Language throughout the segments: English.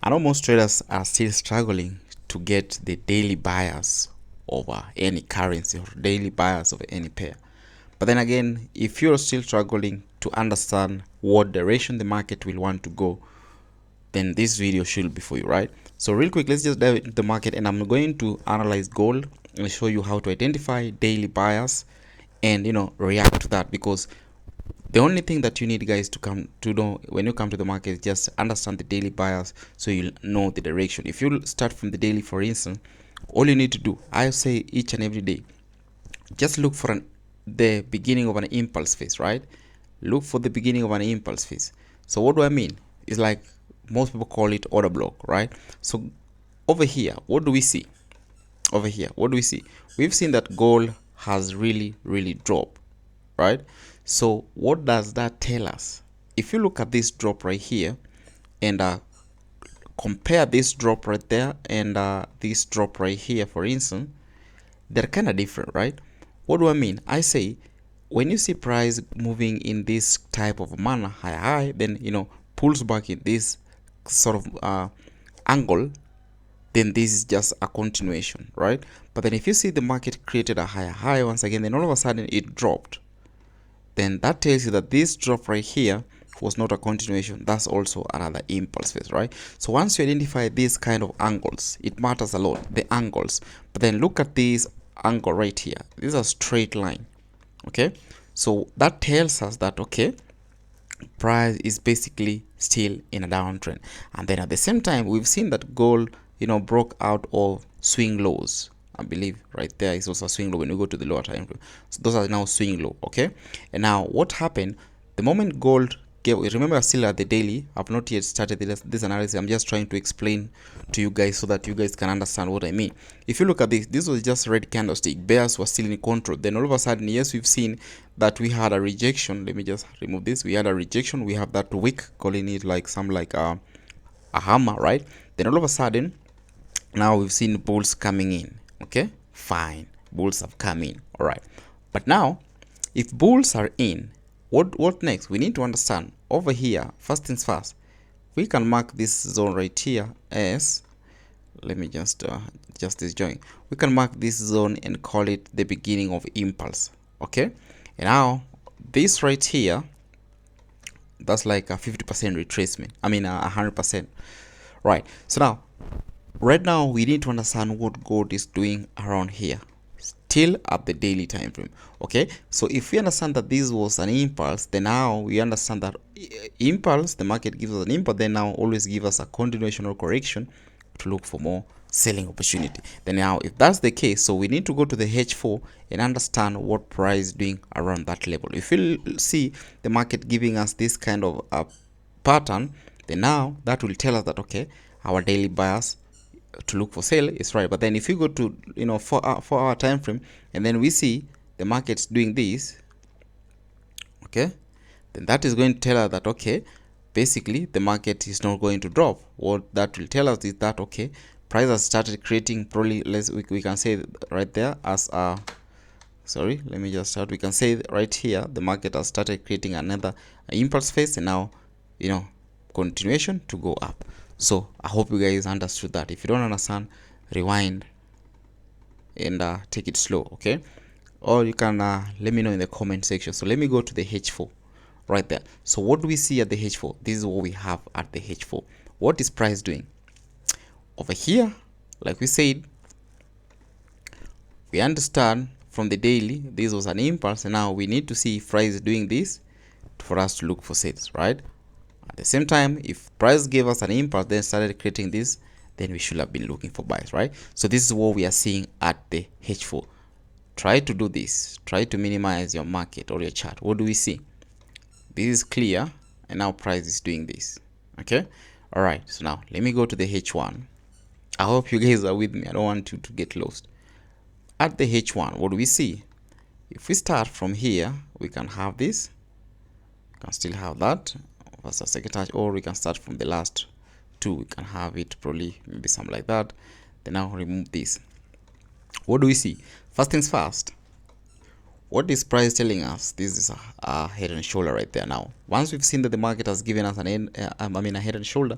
I know most traders are still struggling to get the daily bias over any currency or daily bias over any pair. But then again, if you're still struggling to understand what direction the market will want to go, then this video should be for you, right? So real quick, let's just dive into the market, and I'm going to analyze gold and show you how to identify daily bias and react to that, because the only thing that you need, guys, to come to know when you come to the market is just understand the daily bias, so you'll know the direction. If you start from the daily, for instance, all you need to do, I say each and every day, just look for the beginning of an impulse phase, right? Look for the beginning of an impulse phase. So what do I mean? It's like most people call it order block, right? So over here, what do we see? Over here, what do we see? We've seen that gold has really dropped, right? So what does that tell us? If you look at this drop right here and compare this drop right there and this drop right here, for instance, they're kind of different, right? What do I mean? I say when you see price moving in this type of manner, high, then pulls back in this sort of angle, then this is just a continuation, right? But then if you see the market created a high once again, then all of a sudden it dropped, then that tells you that this drop right here was not a continuation. That's also another impulse phase, right? So once you identify these kind of angles, it matters a lot, the angles. But then look at this angle right here. This is a straight line, okay? So that tells us that, okay, price is basically still in a downtrend. And then at the same time, we've seen that gold broke out of swing lows. I believe right there is also a swing low when we go to the lower time frame. So those are now swing low, okay? And now what happened the moment gold gave, remember still at the daily, I've not yet started this analysis. I'm just trying to explain to you guys so that you guys can understand what I mean. If you look at this was just red candlestick, bears were still in control. Then all of a sudden, yes, we've seen that we had a rejection. Let me just remove this. We had a rejection. We have that wick, calling it like some like a hammer, right? Then all of a sudden, now we've seen bulls coming in. Okay, fine, bulls have come in, all right. But now if bulls are in, what next? We need to understand over here. First things first, we can mark this zone right here as, let me just disjoin. We can mark this zone and call it the beginning of impulse, okay? And now this right here, that's like a 50% retracement, I mean 100%, right? So now right now we need to understand what gold is doing around here, still at the daily time frame, okay? So if we understand that this was an impulse, then now we understand that impulse, the market gives us an impulse, then now always give us a continuation or correction to look for more selling opportunity. Then now if that's the case, so we need to go to the H4 and understand what price is doing around that level. If you see the market giving us this kind of a pattern, then now that will tell us that, okay, our daily bias to look for sale is right. But then if you go to 4-hour time frame and then we see the market's doing this, okay, then that is going to tell us that, okay, basically the market is not going to drop. What that will tell us is that, okay, price has started creating, probably we can say right there as a, sorry, let me just start. We can say right here the market has started creating another impulse phase, and now continuation to go up. So I hope you guys understood that. If you don't understand, rewind and take it slow, okay? Or you can let me know in the comment section. So let me go to the H4 right there. So what do we see at the H4? This is what we have at the H4. What is price doing over here? Like we said, we understand from the daily this was an impulse, and now we need to see if price is doing this for us to look for sales, right? At the same time, if price gave us an impulse, then started creating this, then we should have been looking for buys, right? So this is what we are seeing at the H4. Try to do this. Try to minimize your market or your chart. What do we see? This is clear, and now price is doing this, okay? All right, so now let me go to the H1. I hope you guys are with me. I don't want you to get lost. At the H1, what do we see? If we start from here, we can have this. We can still have that. First or second touch, or we can start from the last two. We can have it probably maybe something like that. Then now remove this. What do we see? First things first, what is price telling us? This is a head and shoulder right there. Now once we've seen that the market has given us a head and shoulder,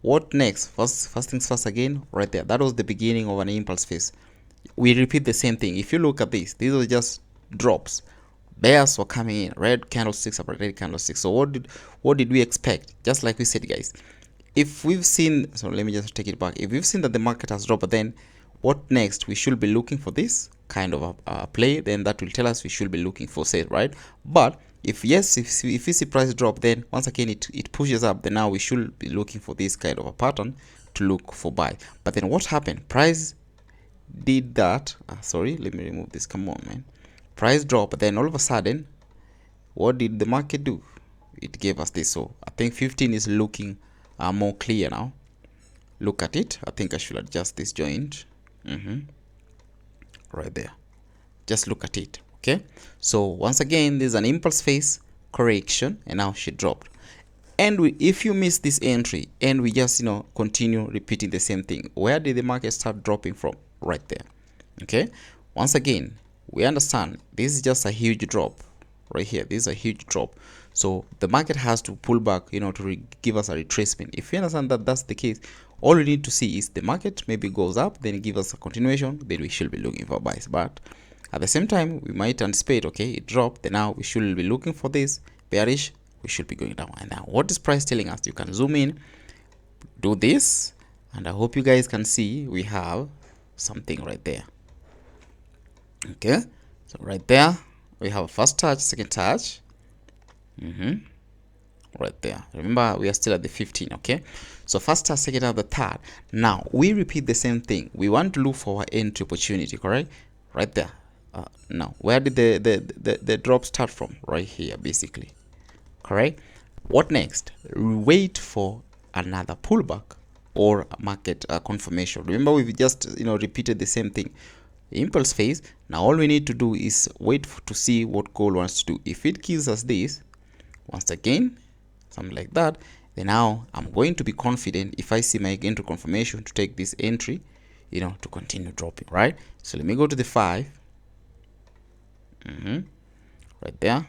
what next? First things first again, right there. That was the beginning of an impulse phase. We repeat the same thing. If you look at this, these are just drops. Bears were coming in, red candlesticks after red candlesticks. So what did we expect? Just like we said, guys, if we've seen, so let me just take it back. If we've seen that the market has dropped, then what next? We should be looking for this kind of a play. Then that will tell us we should be looking for sale, right? But if yes, if we see price drop, then once again it pushes up, then now we should be looking for this kind of a pattern to look for buy. But then what happened? Price did that. Sorry, let me remove this. Come on, man. Price drop, but then all of a sudden, what did the market do? It gave us this. So I think 15 is looking more clear now. Look at it. I think I should adjust this joint. Right there. Just look at it. Okay. So once again, there's an impulse phase correction, and now she dropped. And if you miss this entry and we just continue repeating the same thing, where did the market start dropping from? Right there. Okay. Once again, we understand this is just a huge drop right here. This is a huge drop. So the market has to pull back, to give us a retracement. If you understand that that's the case, all we need to see is the market maybe goes up, then it gives us a continuation, then we should be looking for buys. But at the same time, we might anticipate, okay, it dropped, then now we should be looking for this bearish, we should be going down. And now what is price telling us? You can zoom in, do this, and I hope you guys can see we have something right there. Okay, so right there we have a first touch, second touch, right there. Remember, we are still at the 15. Okay, so first touch, second touch, the third. Now we repeat the same thing. We want to look for our entry opportunity, correct? Right there. Now where did the drop start from? Right here, basically, correct? What next? Wait for another pullback or market confirmation. Remember, we've just repeated the same thing. Impulse phase. Now all we need to do is wait to see what gold wants to do. If it gives us this once again, something like that, then now I'm going to be confident if I see my entry confirmation to take this entry, to continue dropping, right? So let me go to the 5. Right there.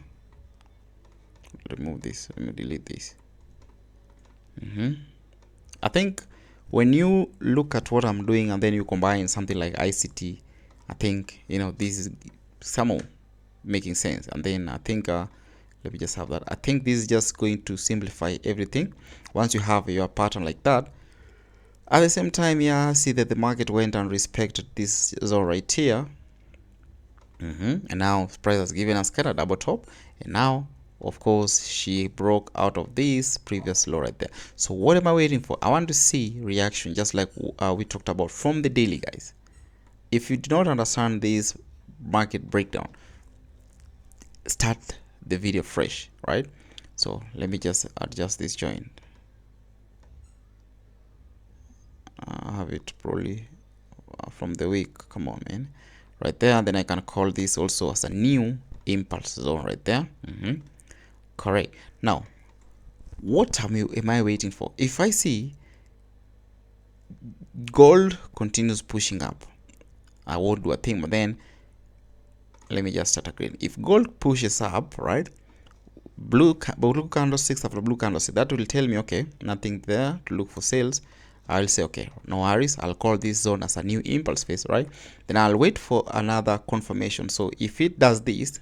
Remove this. Let me delete this. I think when you look at what I'm doing and then you combine something like ICT, I think this is somehow making sense. And then I think let me just have that. I think this is just going to simplify everything once you have your pattern like that. At the same time, see that the market went and respected this zone right here. And now price has given us kind of double top, and now of course she broke out of this previous low right there. So what am I waiting for? I want to see reaction, just like we talked about from the daily, guys. If you do not understand this market breakdown, start the video fresh, right? So let me just adjust this joint. I have it probably from the week. Come on, man. Right there. Then I can call this also as a new impulse zone right there. Correct. Now what am I waiting for? If I see gold continues pushing up, I won't do a thing. But then let me just start again. If gold pushes up, right, blue candlesticks after blue candlestick, that will tell me, okay, nothing there to look for sales. I'll say, okay, no worries, I'll call this zone as a new impulse phase, right? Then I'll wait for another confirmation. So if it does this,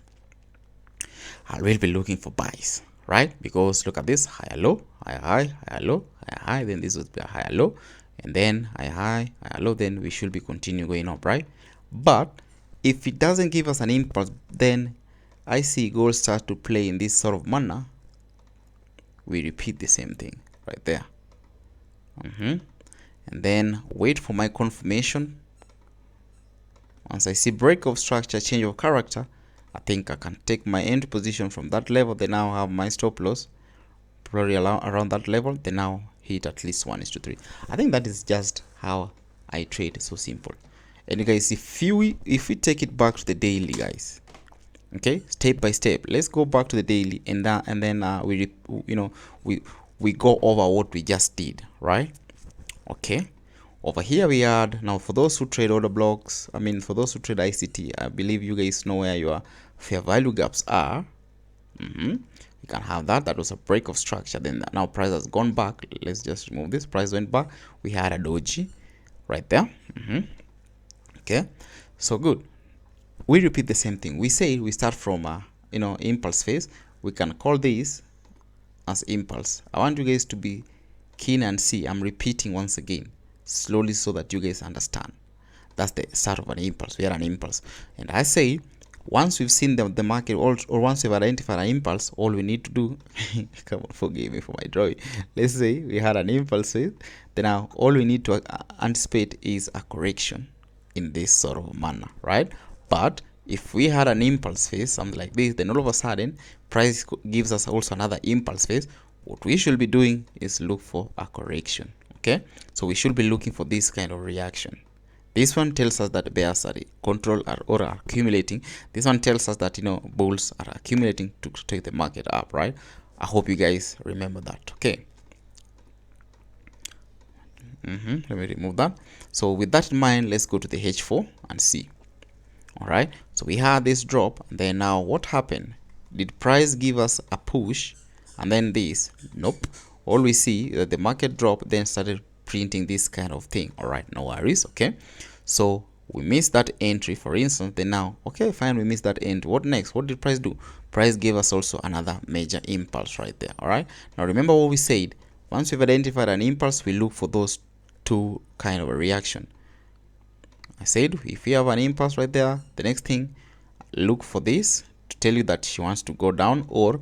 I will be looking for buys, right? Because look at this, higher low, higher high, higher low, higher high, then this would be a higher low, and then higher high, higher low, then we should be continue going up, right? But if it doesn't give us an impulse, then I see gold start to play in this sort of manner. We repeat the same thing right there. And then wait for my confirmation. Once I see break of structure, change of character, I think I can take my end position from that level. Then now have my stop loss probably around that level. Then now hit at least 1:3. I think that is just how I trade. So simple. And guys, if we take it back to the daily, guys, okay, step by step, let's go back to the daily, and then we go over what we just did, right? Okay, over here we had, now for those who trade order blocks, I mean for those who trade ICT, I believe you guys know where your fair value gaps are. We You can have that. That was a break of structure. Then now price has gone back. Let's just remove this. Price went back. We had a doji right there. Okay, so good. We repeat the same thing. We say we start from a impulse phase. We can call this as impulse. I want you guys to be keen and see. I'm repeating once again slowly so that you guys understand. That's the start of an impulse. We are an impulse, and I say once we've seen the market, or once we've identified an impulse, all we need to do come on, forgive me for my drawing. Let's say we had an impulse phase. Then now all we need to anticipate is a correction in this sort of manner, right? But if we had an impulse phase, something like this, then all of a sudden price gives us also another impulse phase. What we should be doing is look for a correction. Okay, so we should be looking for this kind of reaction. This one tells us that bears are control or are accumulating. This one tells us that bulls are accumulating to take the market up, right? I hope you guys remember that. Okay. Let me remove that. So with that in mind, let's go to the H4 and see. All right. So we had this drop, and then now what happened? Did price give us a push, and then this? Nope. All we see that the market dropped, then started printing this kind of thing. All right, no worries. Okay, so we missed that entry, for instance. Then now, okay, fine, we missed that entry. What next? What did price do? Price gave us also another major impulse right there. All right, now remember what we said. Once we've identified an impulse, we look for those two kind of a reaction. I said if we have an impulse right there, the next thing, look for this to tell you that she wants to go down, or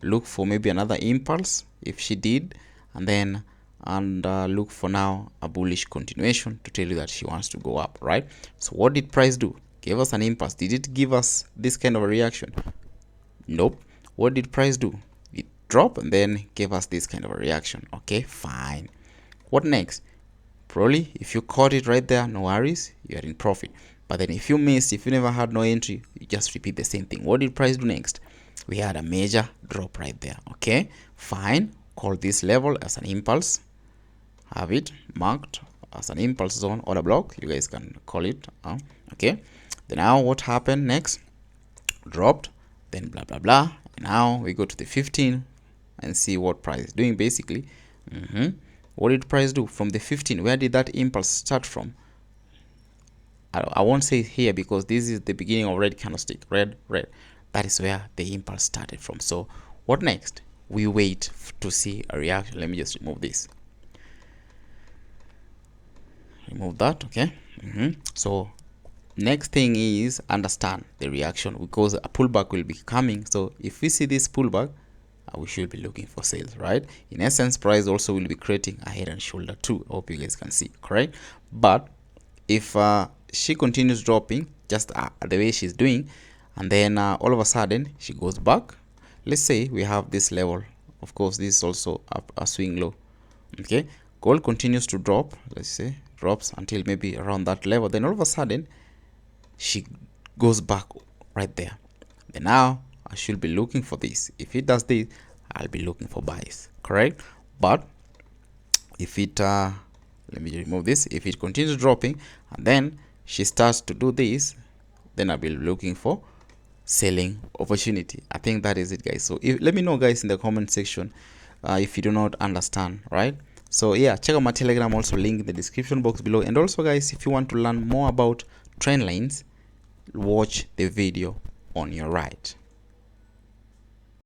look for maybe another impulse if she did, and then look for now a bullish continuation to tell you that she wants to go up, right? So what did price do? Gave us an impulse. Did it give us this kind of a reaction? Nope. What did price do? It dropped and then gave us this kind of a reaction. Okay, fine. What next? Probably if you caught it right there, no worries, you are in profit. But then if you missed, if you never had no entry, you just repeat the same thing. What did price do next? We had a major drop right there. Okay, fine. Call this level as an impulse. Have it marked as an impulse zone or a block. You guys can call it. Okay. Then now what happened next? Dropped. Then blah blah blah. Now we go to the 15 and see what price is doing basically. What did price do from the 15? Where did that impulse start from? I won't say here because this is the beginning of red candlestick. Red. That is where the impulse started from. So what next? We wait to see a reaction. Let me just remove this. Remove that. Okay. So next thing is understand the reaction, because a pullback will be coming. So if we see this pullback, we should be looking for sales, right? In essence, price also will be creating a head and shoulder too. I hope you guys can see, correct? But if she continues dropping just the way she's doing, and then all of a sudden she goes back, let's say we have this level. Of course, this is also a swing low. Okay, gold continues to drop. Let's say drops until maybe around that level. Then all of a sudden she goes back right there. Then now I should be looking for this. If it does this, I'll be looking for buys, correct? But if it let me remove this. If it continues dropping and then she starts to do this, then I'll be looking for selling opportunity. I think that is it, guys. So let me know, guys, in the comment section if you do not understand, right? So yeah, check out my Telegram, also link in the description box below. And also, guys, if you want to learn more about trend lines, watch the video on your right.